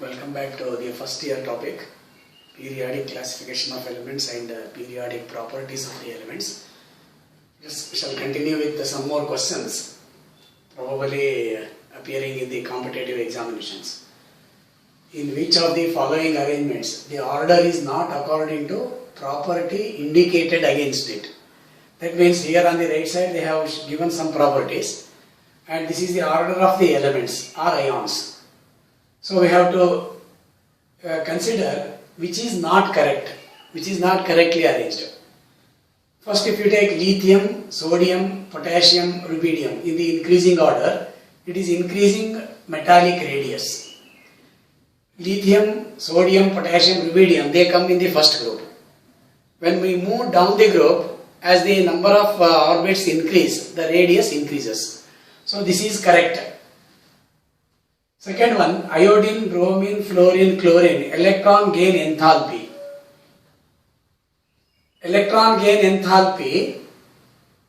Welcome back to the first year topic, periodic classification of elements and periodic properties of the elements. Yes, we shall continue with some more questions, probably appearing in the competitive examinations. In which of the following arrangements the order is not according to property indicated against it? That means here on the right side they have given some properties, and this is the order of the elements or ions. So we have to consider which is not correct, which is not correctly arranged. First, if you take lithium, sodium, potassium, rubidium in the increasing order, it is increasing metallic radius. Lithium, sodium, potassium, rubidium, they come in the first group. When we move down the group, as the number of orbits increase, the radius increases. So this is correct. Second one, iodine, bromine, fluorine, chlorine, electron gain enthalpy. Electron gain enthalpy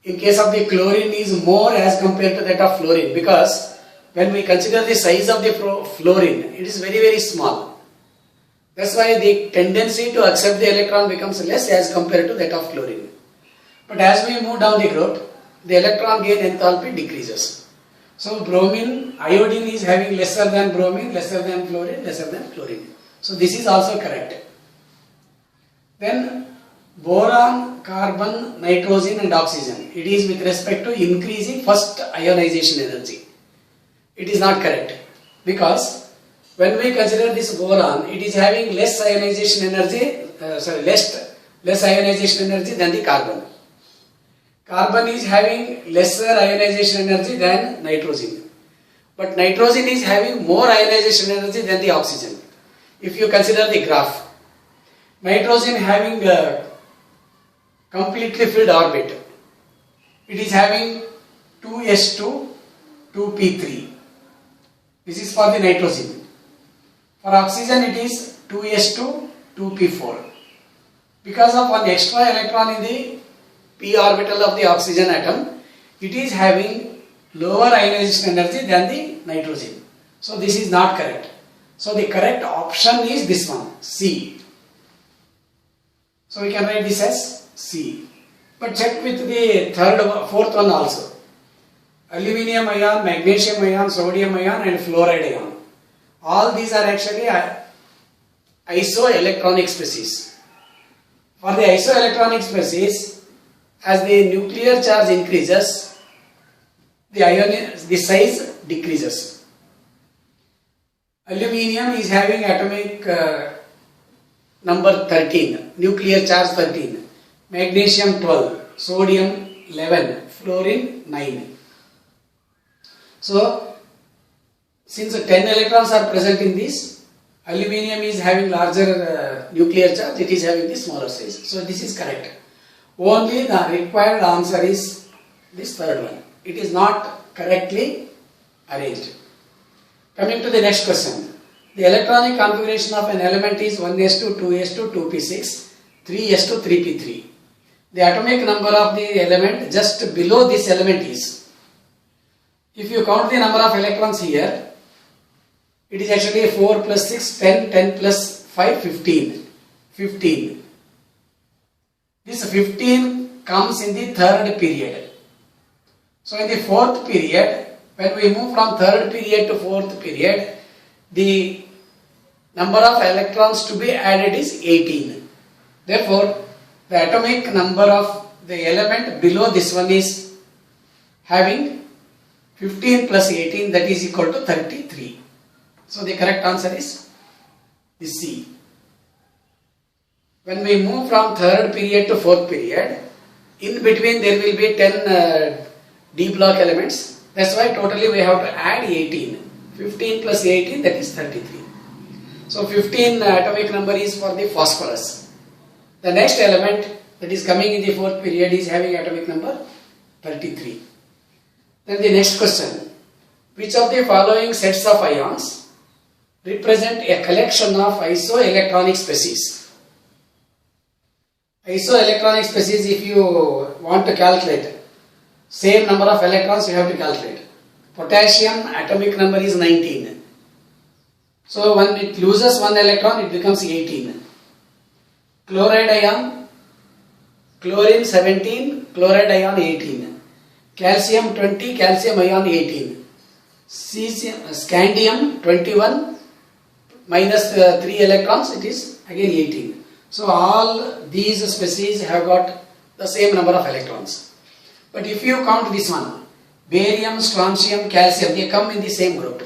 in case of the chlorine is more as compared to that of fluorine, because when we consider the size of the fluorine, it is very, very small. That's why the tendency to accept the electron becomes less as compared to that of chlorine. But as we move down the group, the electron gain enthalpy decreases. So bromine, iodine is having lesser than bromine, lesser than fluorine, lesser than chlorine. So this is also correct. Then boron, carbon, nitrogen and oxygen. It is with respect to increasing first ionization energy. It is not correct, because when we consider this boron, it is having less ionization energy, less ionization energy than the carbon. Carbon is having lesser ionization energy than nitrogen. But nitrogen is having more ionization energy than the oxygen. If you consider the graph, nitrogen having a completely filled orbit, it is having 2s2, 2p3. This is for the nitrogen. For oxygen it is 2s2, 2p4. Because of one extra electron in the p orbital of the oxygen atom, it is having lower ionization energy than the nitrogen. So this is not correct. So the correct option is this one, C. So we can write this as C. But check with the fourth one also. Aluminium ion, magnesium ion, sodium ion and fluoride ion. All these are actually isoelectronic species. For the isoelectronic species, as the nuclear charge increases, the size decreases. Aluminium is having atomic number 13, nuclear charge 13, magnesium 12, sodium 11, fluorine 9. So, since 10 electrons are present in this, aluminium is having larger nuclear charge, it is having the smaller size. So, this is correct. Only the required answer is this third one. It is not correctly arranged. Coming to the next question. The electronic configuration of an element is 1s2, 2s2, 2p6, 3s2, 3p3. The atomic number of the element just below this element is, if you count the number of electrons here, it is actually 4 plus 6, 10, 10 plus 5, 15. 15. This 15 comes in the third period. So in the fourth period, when we move from third period to fourth period, the number of electrons to be added is 18. Therefore, the atomic number of the element below this one is having 15 plus 18, that is equal to 33. So the correct answer is this C. When we move from third period to fourth period, in between there will be 10 D block elements. That's why totally we have to add 18. 15 plus 18, that is 33. So 15 atomic number is for the phosphorus. The next element that is coming in the fourth period is having atomic number 33. Then the next question. Which of the following sets of ions represent a collection of isoelectronic species? Isoelectronic species, if you want to calculate, same number of electrons you have to calculate. Potassium atomic number is 19. So when it loses one electron, it becomes 18. Chloride ion, chlorine 17, chloride ion 18. Calcium 20, calcium ion 18. Scandium 21 minus 3 electrons, it is again 18. So all these species have got the same number of electrons. But if you count this one, barium, strontium, calcium, they come in the same group.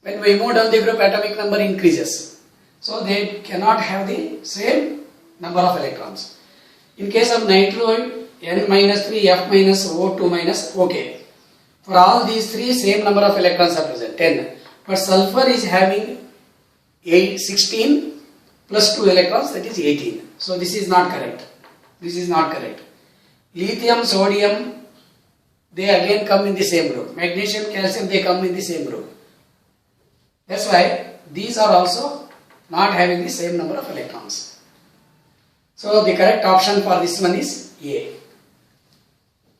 When we move down the group, atomic number increases. So they cannot have the same number of electrons. In case of nitro, N minus 3, F minus, O2 minus, okay. For all these three, same number of electrons are present, 10. But sulfur is having 16 plus 2 electrons, that is 18. So this is not correct. This is not correct. Lithium, sodium, they again come in the same group. Magnesium, calcium, they come in the same group. That's why these are also not having the same number of electrons. So the correct option for this one is A.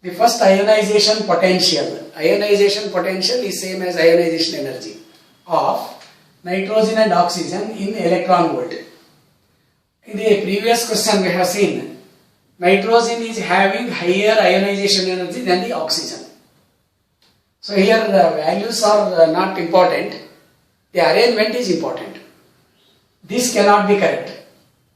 The first ionization potential. Ionization potential is same as ionization energy of nitrogen and oxygen in electron volt. In the previous question we have seen nitrogen is having higher ionization energy than the oxygen. So here the values are not important. The arrangement is important. This cannot be correct.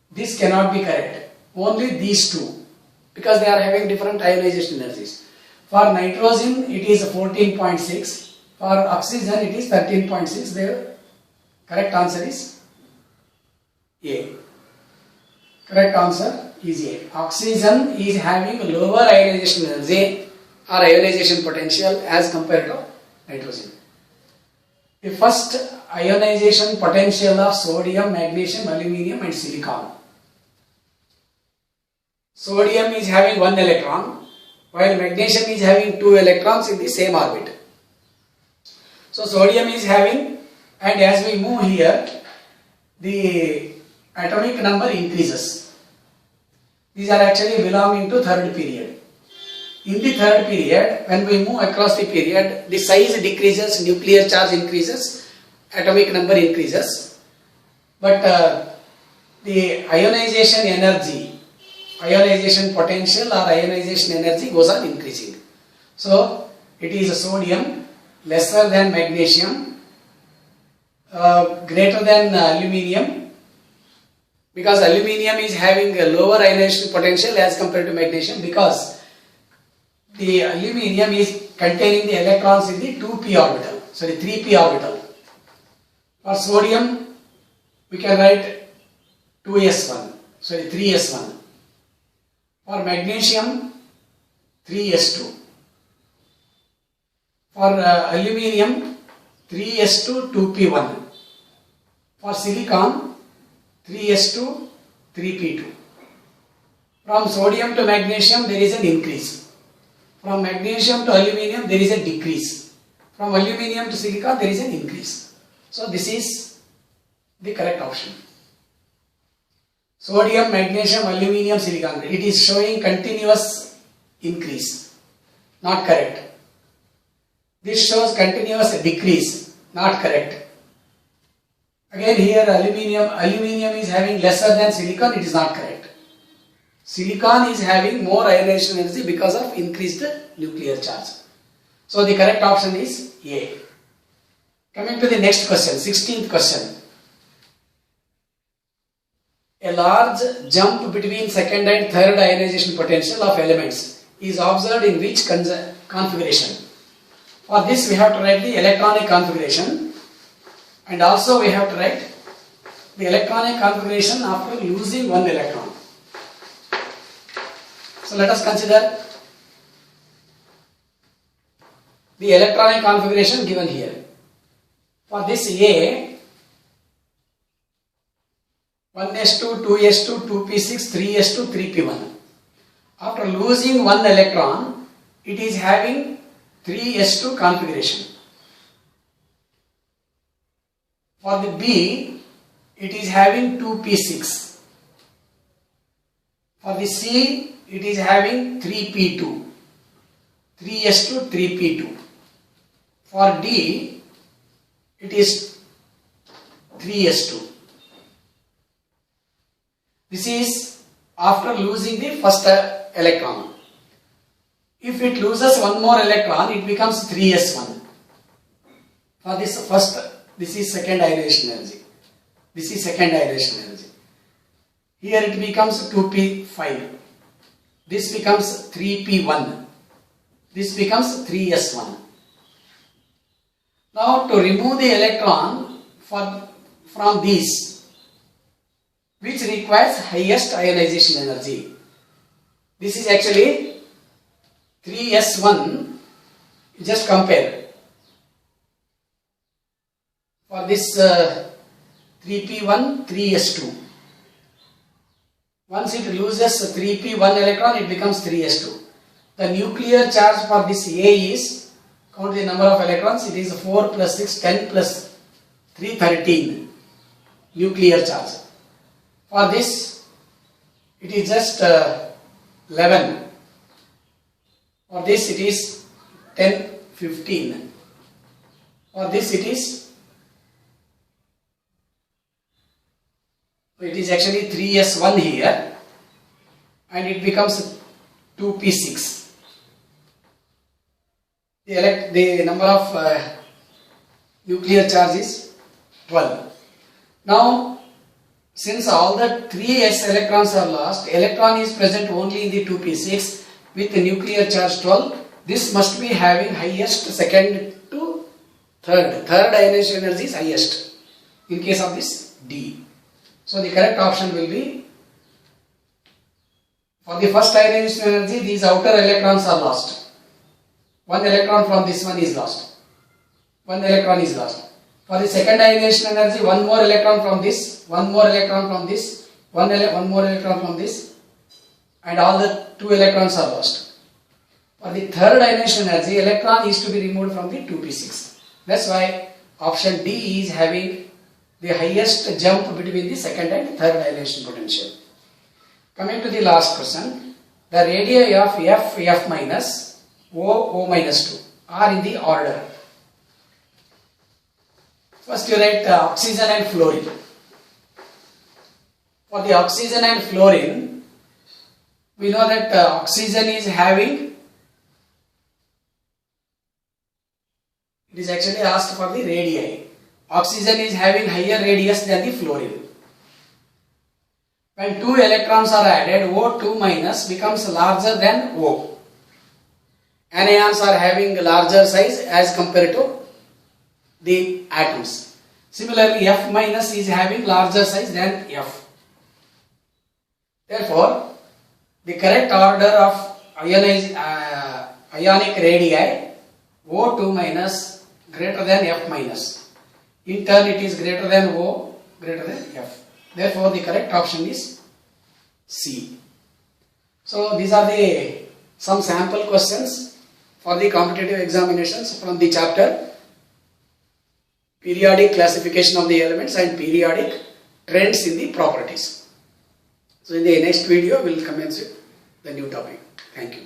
This cannot be correct. Only these two, because they are having different ionization energies. For nitrogen it is 14.6. For oxygen it is 13.6. The correct answer is A. Correct answer is A. Oxygen is having lower ionization energy or ionization potential as compared to nitrogen. The first ionization potential of sodium, magnesium, aluminium and silicon. Sodium is having 1 electron while magnesium is having 2 electrons in the same orbit. So sodium is having, and as we move here, the atomic number increases. These are actually belonging to third period. In the third period, when we move across the period, the size decreases, nuclear charge increases, atomic number increases, but the ionization energy, ionization potential or ionization energy goes on increasing. So it is sodium lesser than magnesium, greater than aluminium, because aluminium is having a lower ionization potential as compared to magnesium, because the aluminium is containing the electrons in the 2p orbital, sorry 3p orbital. For sodium we can write 2s1, sorry 3s1. For magnesium 3s2. For aluminium 3s2 2p1. For silicon 3s2 3p2. From sodium to magnesium there is an increase. From magnesium to aluminium there is a decrease. From aluminium to silicon there is an increase. So this is the correct option. Sodium, magnesium, aluminium, silicon. It is showing continuous increase. Not correct. This shows continuous decrease. Not correct. Again here aluminium is having lesser than silicon. It is not correct. Silicon is having more ionization energy because of increased nuclear charge. So the correct option is A. Coming to the next question, 16th question. A large jump between second and third ionization potential of elements is observed in which configuration? For this we have to write the electronic configuration, and also we have to write the electronic configuration after losing one electron. So let us consider the electronic configuration given here. For this A, 1s2, 2s2, 2p6, 3s2, 3p1. After losing one electron, it is having 3s2 configuration. For the B, it is having 2p6. For the C, it is having 3p2. 3s2, 3p2. For D, it is 3s2. This is after losing the first electron. If it loses one more electron, it becomes 3s1. For this first, this is second ionization energy. This is second ionization energy. Here it becomes 2p5. This becomes 3p1. This becomes 3s1. Now to remove the electron from these, which requires highest ionization energy. This is actually 3s1. Just compare. For this 3p1, 3s2. Once it loses 3p1 electron, it becomes 3s2. The nuclear charge for this A is, count the number of electrons, it is 4 plus 6, 10 plus 3, 13 nuclear charge. For this, it is just 11. For this, it is 10, 15. For this, it is actually 3s1 here, and it becomes 2p6. The number of nuclear charge is 12. Now, since all the 3s electrons are lost, electron is present only in the 2p6 with the nuclear charge 12. This must be having highest second to third. Third ionization energy is highest in case of this D. So the correct option will be, for the first ionization energy, these outer electrons are lost. One electron from this one is lost. One electron is lost. For the second ionization energy, one more electron from this, one more electron from this, one more electron from this, and all the 2 electrons are lost. For the third ionization energy, electron is to be removed from the 2p6. That's why option D is having the highest jump between the second and third ionization potential. Coming to the last question, the radii of F, F minus, O, O minus 2 are in the order. First you write oxygen and fluorine. For the oxygen and fluorine, we know that oxygen is having, it is actually asked for the radii. Oxygen is having higher radius than the fluorine. When 2 electrons are added, O2 minus becomes larger than O. Anions are having larger size as compared to the atoms. Similarly, F minus is having larger size than F. Therefore, the correct order of ionic radii, O2 minus greater than F minus. In turn, it is greater than O, greater than F. Therefore, the correct option is C. So, these are some sample questions for the competitive examinations from the chapter Periodic Classification of the Elements and Periodic Trends in the Properties. So, in the next video, we will commence with the new topic. Thank you.